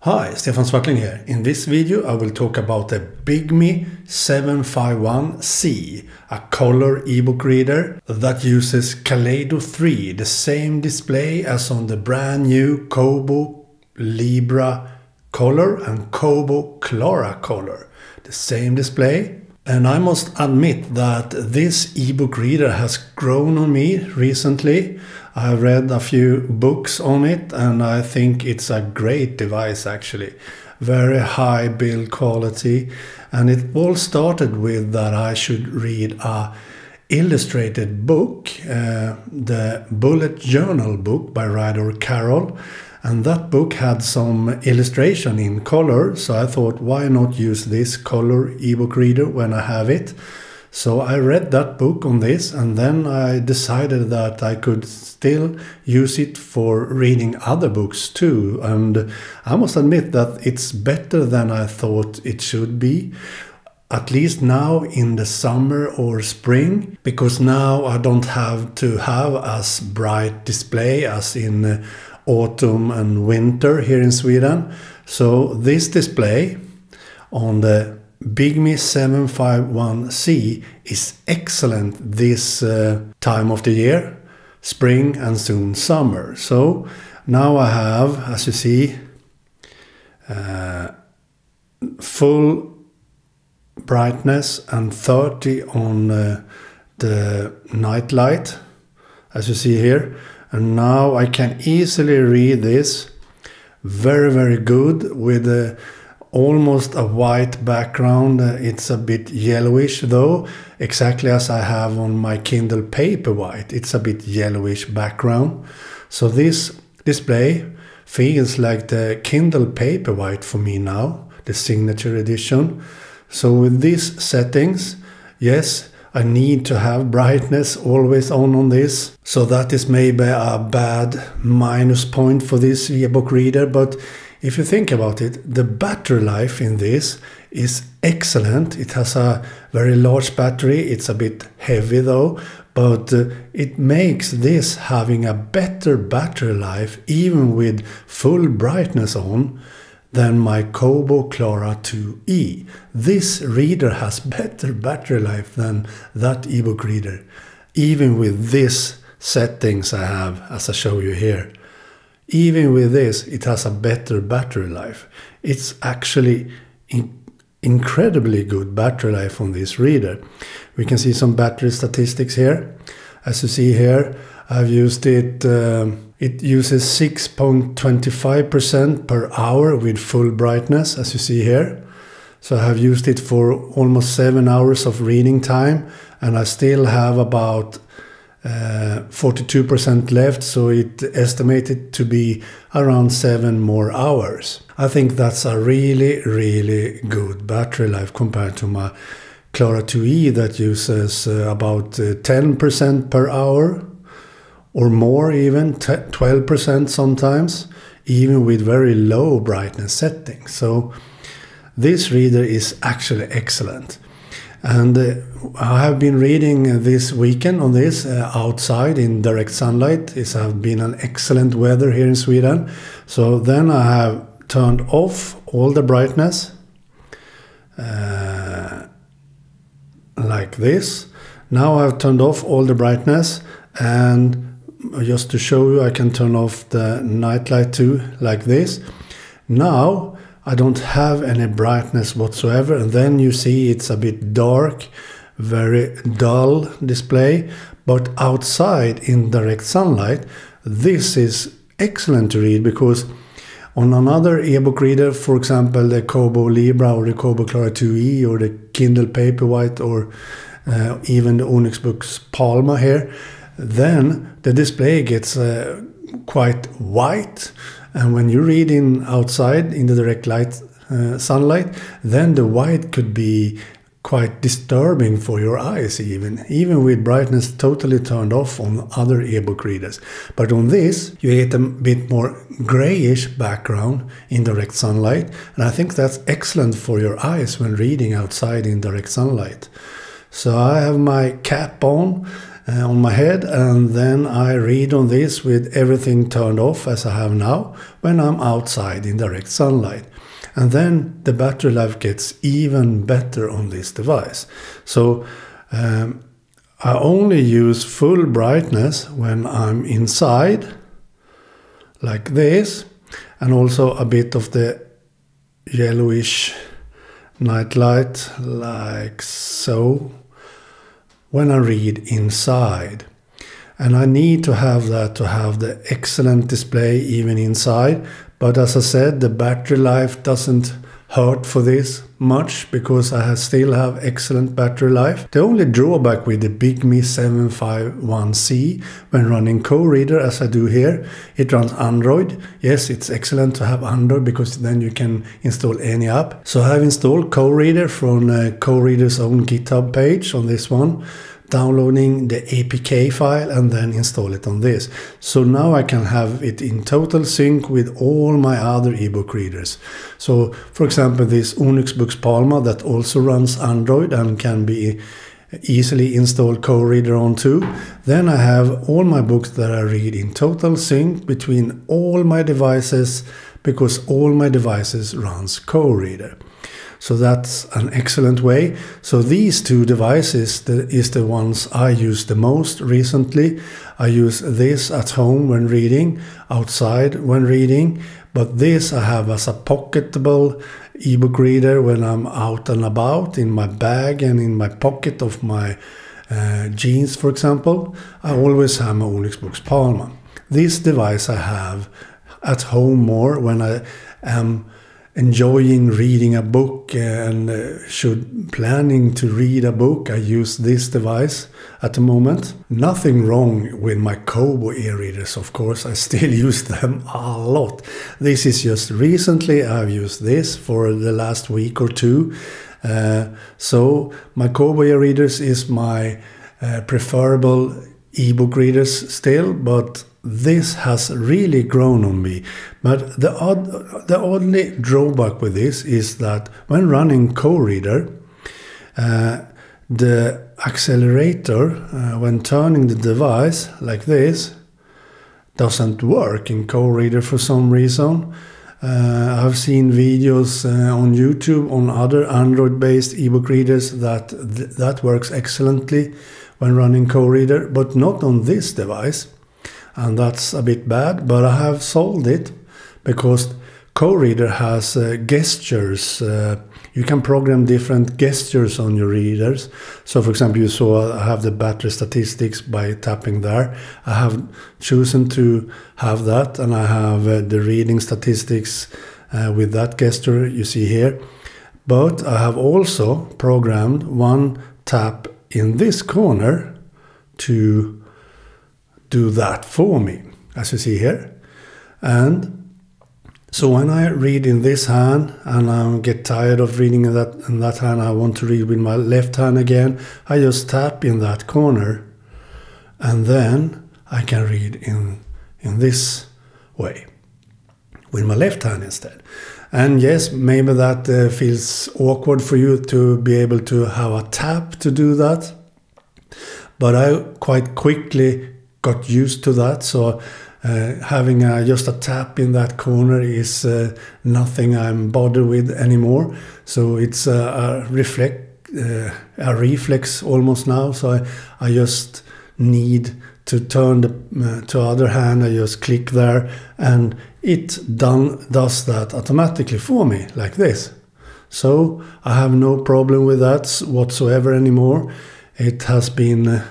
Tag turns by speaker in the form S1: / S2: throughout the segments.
S1: Hi, Stefan Swartling here. In this video I will talk about the Bigme B751c, a color ebook reader that uses Kaleido 3, the same display as on the brand new Kobo Libra Colour and Kobo Clara Colour. The same display. And I must admit that this ebook reader has grown on me recently. I've read a few books on it and I think it's a great device actually. Very high build quality, and it all started with that I should read a illustrated book, the bullet journal book by writer Carol. And that book had some illustration in color, so I thought, why not use this color ebook reader when I have it? So I read that book on this, and then I decided that I could still use it for reading other books too. And I must admit that it's better than I thought it should be. At least now in the summer or spring, because now I don't have to have as bright display as in autumn and winter here in Sweden. So this display on the Bigme B751c is excellent this time of the year, spring and soon summer. So now I have, as you see, full brightness and 30 on the night light, as you see here. And now I can easily read this very good with almost a white background. It's a bit yellowish though, exactly as I have on my Kindle Paperwhite. It's a bit yellowish background. So this display feels like the Kindle Paperwhite for me now, the signature edition. So with these settings, yes, I need to have brightness always on this. So that is maybe a bad minus point for this ebook reader. But if you think about it, the battery life in this is excellent. It has a very large battery. It's a bit heavy though, but it makes this having a better battery life even with full brightness on than my Kobo Clara 2e. This reader has better battery life than that ebook reader, even with these settings I have as I show you here. Even with this, it has a better battery life. It's actually incredibly good battery life on this reader. We can see some battery statistics here. As you see here, I've used it. It uses 6.25% per hour with full brightness, as you see here. So I have used it for almost 7 hours of reading time, and I still have about 42% left, so it estimated to be around 7 more hours. I think that's a really good battery life compared to my Clara 2e that uses about 10% per hour. Or more, even 12% sometimes, even with very low brightness settings. So this reader is actually excellent. And I have been reading this weekend on this outside in direct sunlight. It has been an excellent weather here in Sweden. So then I have turned off all the brightness like this. Now I've turned off all the brightness, and just to show you, I can turn off the night light too, like this. Now I don't have any brightness whatsoever, and then you see it's a bit dark, very dull display. But outside in direct sunlight, this is excellent to read, because on another ebook reader, for example the Kobo Libra or the Kobo Clara 2e or the Kindle Paperwhite or even the Onyx Books Palma here, then the display gets quite white, and when you read in outside in the direct light sunlight, then the white could be quite disturbing for your eyes, even with brightness totally turned off on other ebook readers. But on this you get a bit more grayish background in direct sunlight, and I think that's excellent for your eyes when reading outside in direct sunlight. So I have my cap on, on my head, and then I read on this with everything turned off as I have now when I'm outside in direct sunlight. And then the battery life gets even better on this device. So I only use full brightness when I'm inside, like this, and also a bit of the yellowish night light, like so, when I read inside. And I need to have that to have the excellent display even inside. But as I said, the battery life doesn't hurt for this much because I still have excellent battery life. The only drawback with the Bigme B751c when running KOReader, as I do here, it runs Android. Yes, it's excellent to have Android because then you can install any app. So I have installed KOReader from KOReader's own GitHub page on this one, downloading the APK file and then install it on this. So now I can have it in total sync with all my other ebook readers. So for example, this Onyx Books Palma that also runs Android and can be easily installed KOReader onto. Then I have all my books that I read in total sync between all my devices because all my devices runs KOReader. So that's an excellent way. So these two devices is the ones I use the most recently. I use this at home when reading, outside when reading, but this I have as a pocketable ebook reader when I'm out and about, in my bag and in my pocket of my jeans, for example. I always have my Onyx Books Palma. This device I have at home more when I am enjoying reading a book and planning to read a book. I use this device at the moment. Nothing wrong with my Kobo e-readers, of course. I still use them a lot. This is just recently I've used this for the last week or two. So my Kobo e-readers is my preferable ebook readers still, but this has really grown on me. But the only drawback with this is that when running KOReader, the accelerator, when turning the device like this, doesn't work in KOReader for some reason. I've seen videos on YouTube on other Android-based ebook readers that works excellently when running KOReader, but not on this device. And that's a bit bad, but I have solved it because KOReader has gestures. You can program different gestures on your readers. So for example, you saw I have the battery statistics by tapping there. I have chosen to have that, and I have the reading statistics with that gesture you see here. But I have also programmed one tap in this corner to do that for me, as you see here. And so when I read in this hand and I get tired of reading in that hand, I want to read with my left hand again, I just tap in that corner and then I can read in this way with my left hand instead. And yes, maybe that feels awkward for you to be able to have a tap to do that, but I quite quickly got used to that. So having just a tap in that corner is nothing I'm bothered with anymore. So it's a reflex almost now. So I just need to turn to other hand. I just click there and it does that automatically for me like this. So I have no problem with that whatsoever anymore. It has been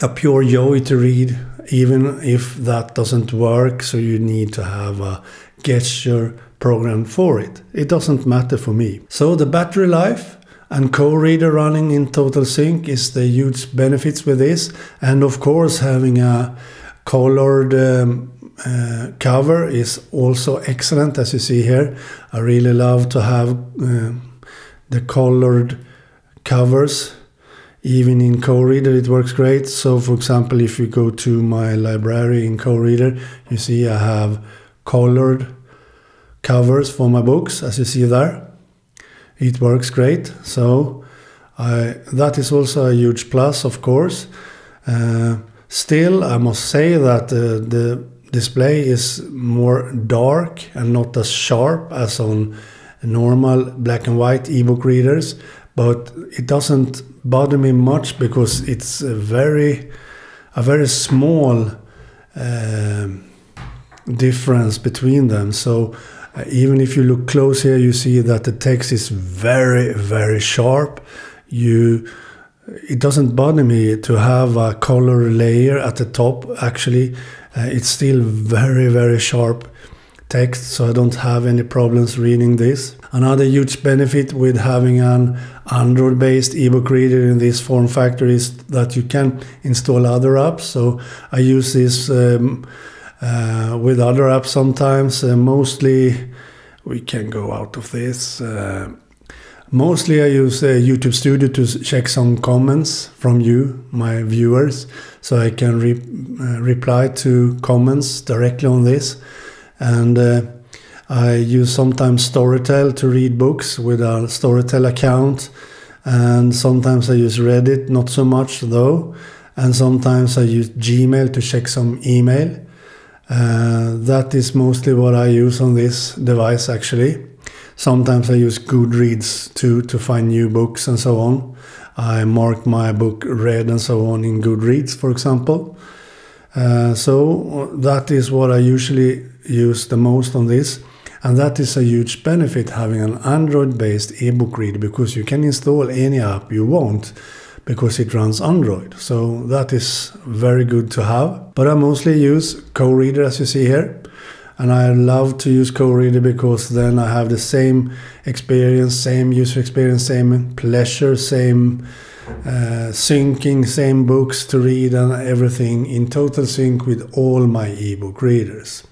S1: a pure joy to read, even if that doesn't work, so you need to have a gesture program for it. It doesn't matter for me. So the battery life and KOReader running in total sync is the huge benefits with this. And of course, having a colored cover is also excellent, as you see here. I really love to have the colored covers. Even in KOReader it works great. So for example, if you go to my library in KOReader, you see I have colored covers for my books, as you see there. It works great. So That is also a huge plus, of course. Still, I must say that the display is more dark and not as sharp as on normal black and white ebook readers, but it doesn't bother me much because it's a very small difference between them. So even if you look close here, you see that the text is very sharp. It doesn't bother me to have a color layer at the top. Actually, it's still very sharp text, so I don't have any problems reading this. Another huge benefit with having an Android-based ebook reader in this form factor is that you can install other apps. So I use this with other apps sometimes. Mostly, we can go out of this. Mostly I use YouTube Studio to check some comments from you, my viewers, so I can reply to comments directly on this. And I use sometimes Storytel to read books with a Storytel account, and sometimes I use Reddit, not so much though, and sometimes I use Gmail to check some email. That is mostly what I use on this device actually. Sometimes I use Goodreads too to find new books and so on. I mark my book read and so on in Goodreads, for example. So that is what I usually use the most on this. And that is a huge benefit having an Android-based ebook reader, because you can install any app you want because it runs Android. So that is very good to have. But I mostly use KOReader, as you see here. And I love to use KOReader because then I have the same experience, same user experience, same pleasure, same syncing, same books to read, and everything in total sync with all my ebook readers.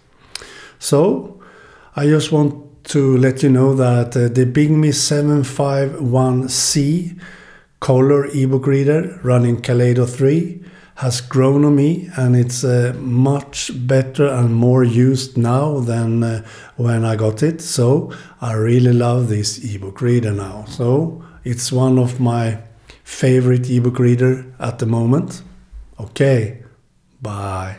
S1: So I just want to let you know that the Bigme B751c Colour ebook reader running Kaleido 3 has grown on me, and it's much better and more used now than when I got it. So I really love this ebook reader now. So it's one of my favorite ebook reader at the moment. Okay, bye.